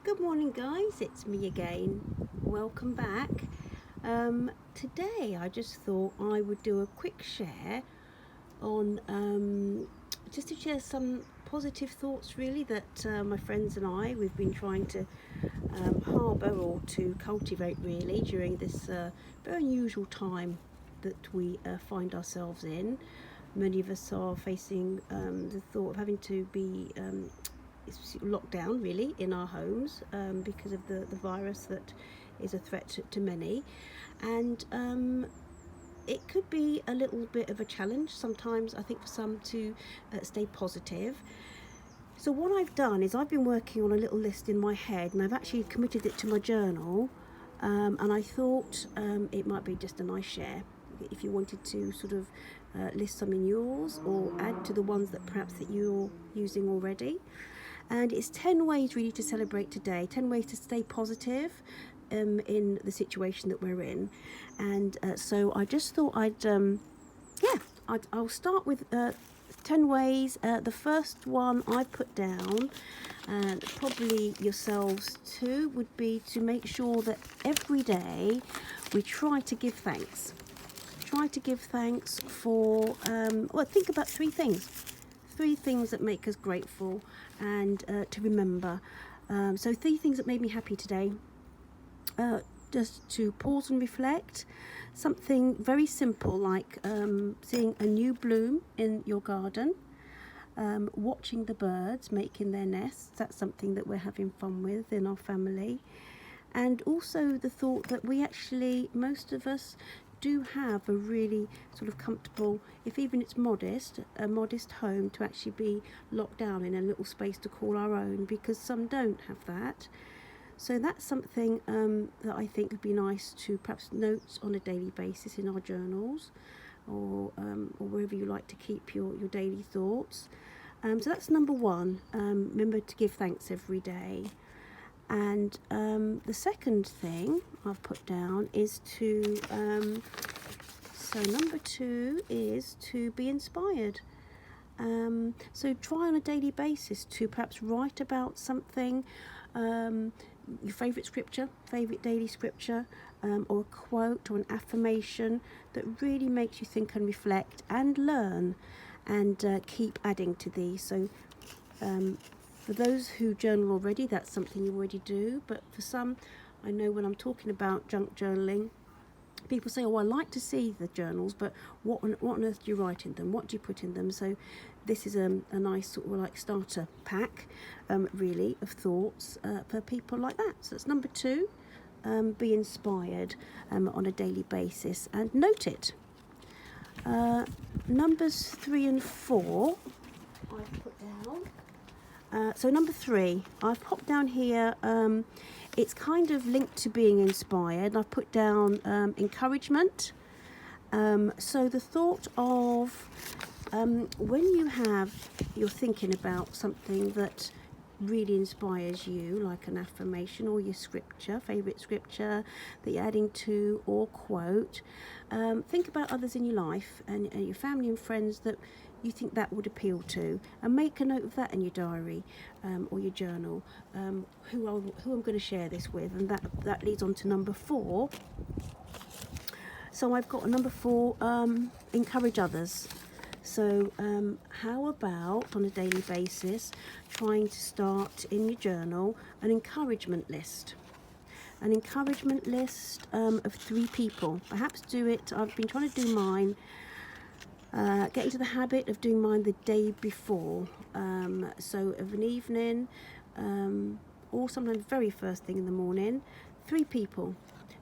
Good morning, guys. It's me again. Welcome back. Today, I just thought I would do a quick share on just to share some positive thoughts, really, that my friends and we've been trying to harbour or to cultivate, really, during this very unusual time that we find ourselves in. Many of us are facing the thought of having to be locked down, really, in our homes because of the virus that is a threat to many. And it could be a little bit of a challenge sometimes, I think, for some to stay positive. So what I've done is I've been working on a little list in my head, and I've actually committed it to my journal, and I thought it might be just a nice share if you wanted to sort of list some in yours or add to the ones that perhaps that you're using already. And it's 10 ways really to celebrate today, 10 ways to stay positive in the situation that we're in. And so I just thought I'll start with 10 ways. The first one I put down, and probably yourselves too, would be to make sure that every day we try to give thanks. Try to give thanks for, think about three things that make us grateful and to remember. So 3 things that made me happy today. Just to pause and reflect. Something very simple like seeing a new bloom in your garden. Watching the birds making their nests. That's something that we're having fun with in our family. And also the thought that we actually, most of us, do have a really sort of comfortable, if even it's modest, a modest home to actually be locked down in a little space to call our own, because some don't have that. So that's something that I think would be nice to perhaps note on a daily basis in our journals, or wherever you like to keep your daily thoughts. So that's number one. Remember to give thanks every day. And the second thing I've put down is to, so number 2 is to be inspired. So try on a daily basis to perhaps write about something, your favourite scripture, favourite daily scripture, or a quote or an affirmation that really makes you think and reflect and learn, and keep adding to these. So for those who journal already, that's something you already do. But for some, I know when I'm talking about junk journaling, people say, oh, I like to see the journals, but what on earth do you write in them? What do you put in them? So this is a nice sort of like starter pack, really, of thoughts for people like that. So that's number 2, be inspired on a daily basis and note it. Numbers 3 and 4 I've put down. So number 3, I've popped down here, it's kind of linked to being inspired. I've put down encouragement. So the thought of when you're thinking about something that really inspires you, like an affirmation or your scripture, favourite scripture that you're adding to, or quote, think about others in your life and your family and friends that you think that would appeal to, and make a note of that in your diary or your journal, who I'm going to share this with. And that leads on to number 4. So I've got a number 4, encourage others. So how about on a daily basis trying to start in your journal an encouragement list? An encouragement list of 3 people. Perhaps do it, I've been trying to do mine, get into the habit of doing mine the day before, so of an evening, or sometimes very first thing in the morning. 3 people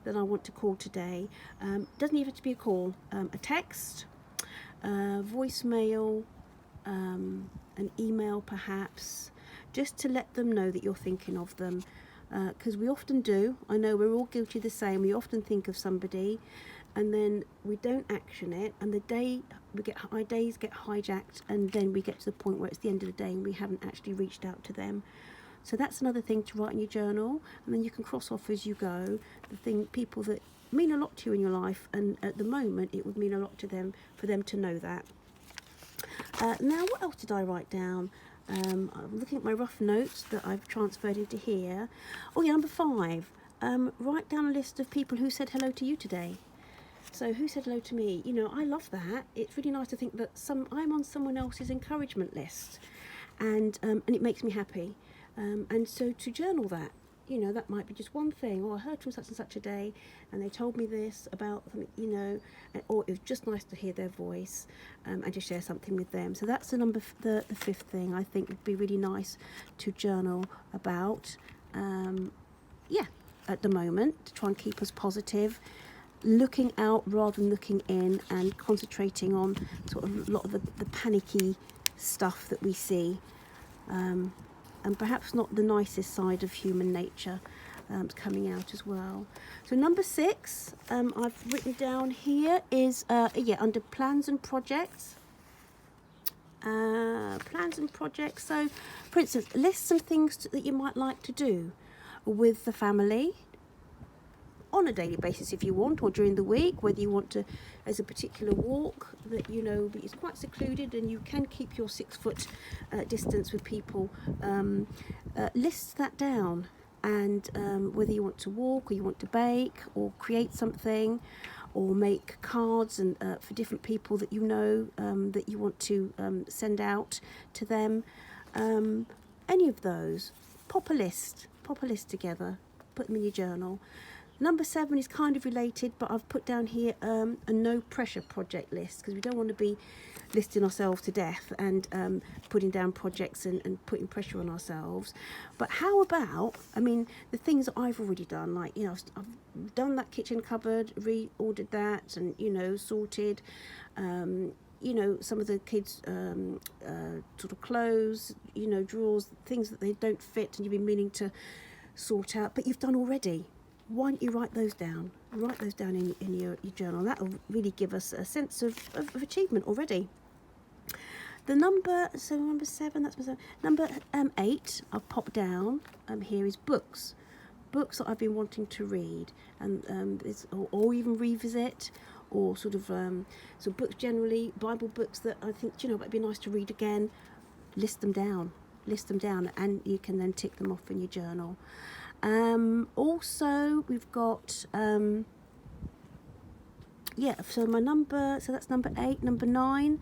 that I want to call today. Doesn't even have to be a call, a text, voicemail, an email perhaps, just to let them know that you're thinking of them, because we often do. I know we're all guilty of the same. We often think of somebody and then we don't action it, and our days get hijacked, and then we get to the point where it's the end of the day and we haven't actually reached out to them. So that's another thing to write in your journal, and then you can cross off as you go people that mean a lot to you in your life, and at the moment it would mean a lot to them for them to know that. Now, what else did I write down? I'm looking at my rough notes that I've transferred into here. Oh yeah, number 5. Write down a list of people who said hello to you today. So who said hello to me? You know, I love that. It's really nice to think that I'm on someone else's encouragement list, and it makes me happy. And so to journal that, you know, that might be just one thing. Or I heard from such and such a day, and they told me this about something, you know, or it was just nice to hear their voice, and to share something with them. So that's the 5th thing I think would be really nice to journal about. Yeah, at the moment, to try and keep us positive, looking out rather than looking in, and concentrating on sort of a lot of the panicky stuff that we see. And perhaps not the nicest side of human nature coming out as well. So number 6, I've written down here is, under plans and projects. Plans and projects. So, for instance, list some things that you might like to do with the family on a daily basis if you want, or during the week, whether you want to, as a particular walk that you know is quite secluded and you can keep your 6-foot distance with people. List that down, and whether you want to walk or you want to bake or create something or make cards and for different people that you know that you want to send out to them, any of those, pop a list together, put them in your journal. Number 7 is kind of related, but I've put down here a no pressure project list, because we don't want to be listing ourselves to death and putting down projects and putting pressure on ourselves. But how about, I mean, the things that I've already done, like, you know, I've done that kitchen cupboard, reordered that, and, you know, sorted, you know, some of the kids' sort of clothes, you know, drawers, things that they don't fit and you've been meaning to sort out, but you've done already. Why don't you write those down? Write those down in your journal. That'll really give us a sense of achievement already. The number 7, that's my 7. Number 8, I've popped down here is books. Books that I've been wanting to read, and or even revisit, or sort of so books generally, Bible books that I think, you know, it'd be nice to read again. List them down, and you can then tick them off in your journal. Also, we've got so that's number 8. Number 9,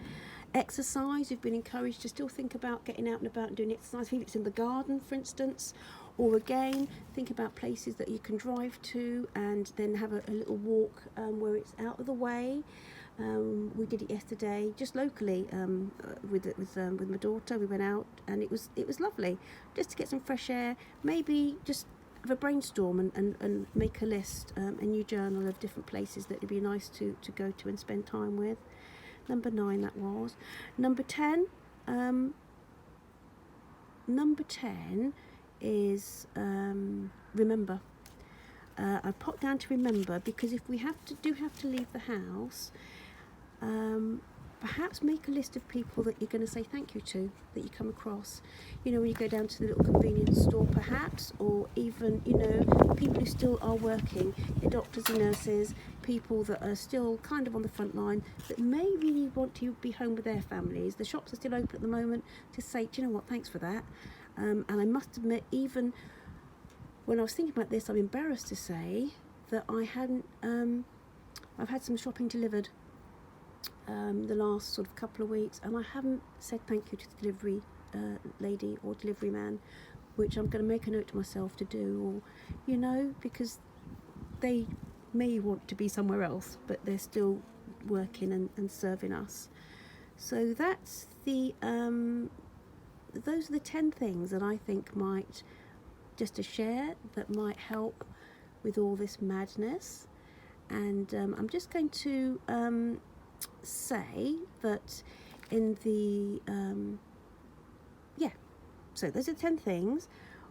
exercise. You've been encouraged to still think about getting out and about and doing exercise, if it's in the garden, for instance, or again, think about places that you can drive to and then have a little walk where it's out of the way. We did it yesterday, just locally, with my daughter. We went out, and it was lovely, just to get some fresh air. Maybe just have a brainstorm and make a list, a new journal of different places that it'd be nice to go to and spend time with. Number 9 that was. Number 10 is remember. I popped down to remember, because if we have to leave the house, perhaps make a list of people that you're going to say thank you to, that you come across. You know, when you go down to the little convenience store, perhaps, or even, you know, people who still are working, your doctors and nurses, people that are still kind of on the front line, that may really want to be home with their families. The shops are still open at the moment, to say, do you know what, thanks for that. And I must admit, even when I was thinking about this, I'm embarrassed to say that I hadn't, I've had some shopping delivered the last sort of couple of weeks, and I haven't said thank you to the delivery lady or delivery man, which I'm going to make a note to myself to do, or, you know, because they may want to be somewhere else, but they're still working and serving us. So that's the those are the 10 things that I think might, just to share, that might help with all this madness. And I'm just going to say that in the so those are 10 things.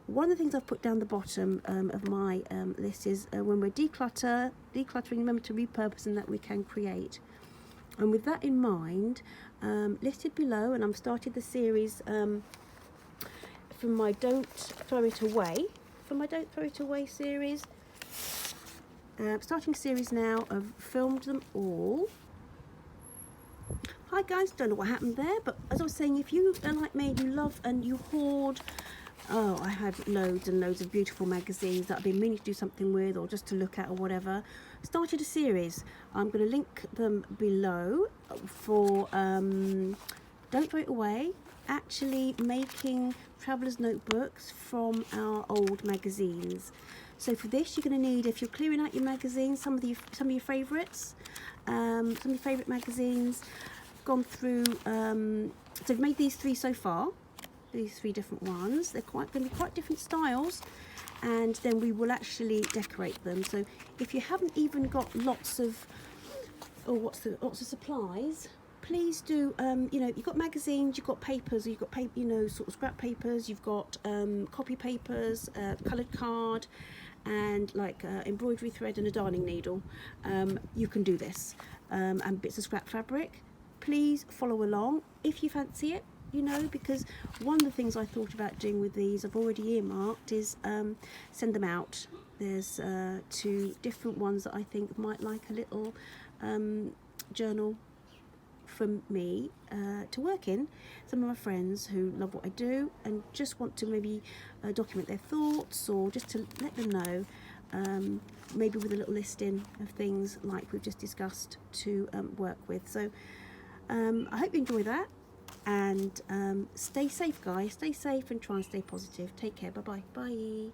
One of the things I've put down the bottom of my list is when we're decluttering, remember to repurpose, and that we can create. And with that in mind, listed below, and I've started the series from my Don't Throw It Away series. Starting series now. I've filmed them all. Hi guys, don't know what happened there, but as I was saying, if you are like me, you love and you hoard, oh, I had loads and loads of beautiful magazines that I've been meaning to do something with or just to look at or whatever. Started a series. I'm going to link them below for Don't Throw It Away, actually making traveller's notebooks from our old magazines. So for this, you're going to need, if you're clearing out your magazines, some of your favourites, some of your favourite magazines. Gone through, so I've made these 3 so far, these 3 different ones. They're going to be quite different styles, and then we will actually decorate them. So if you haven't even got lots of lots of supplies, please do, you know, you've got magazines, you've got papers, you've got paper, you know, sort of scrap papers, you've got copy papers, coloured card, and like embroidery thread and a darning needle. You can do this, and bits of scrap fabric. Please follow along if you fancy it, you know, because one of the things I thought about doing with these, I've already earmarked, is send them out. There's 2 different ones that I think might like a little journal from me to work in. Some of my friends who love what I do and just want to maybe document their thoughts, or just to let them know, maybe with a little listing of things like we've just discussed to work with. So I hope you enjoy that, and stay safe guys, stay safe and try and stay positive. Take care, bye bye.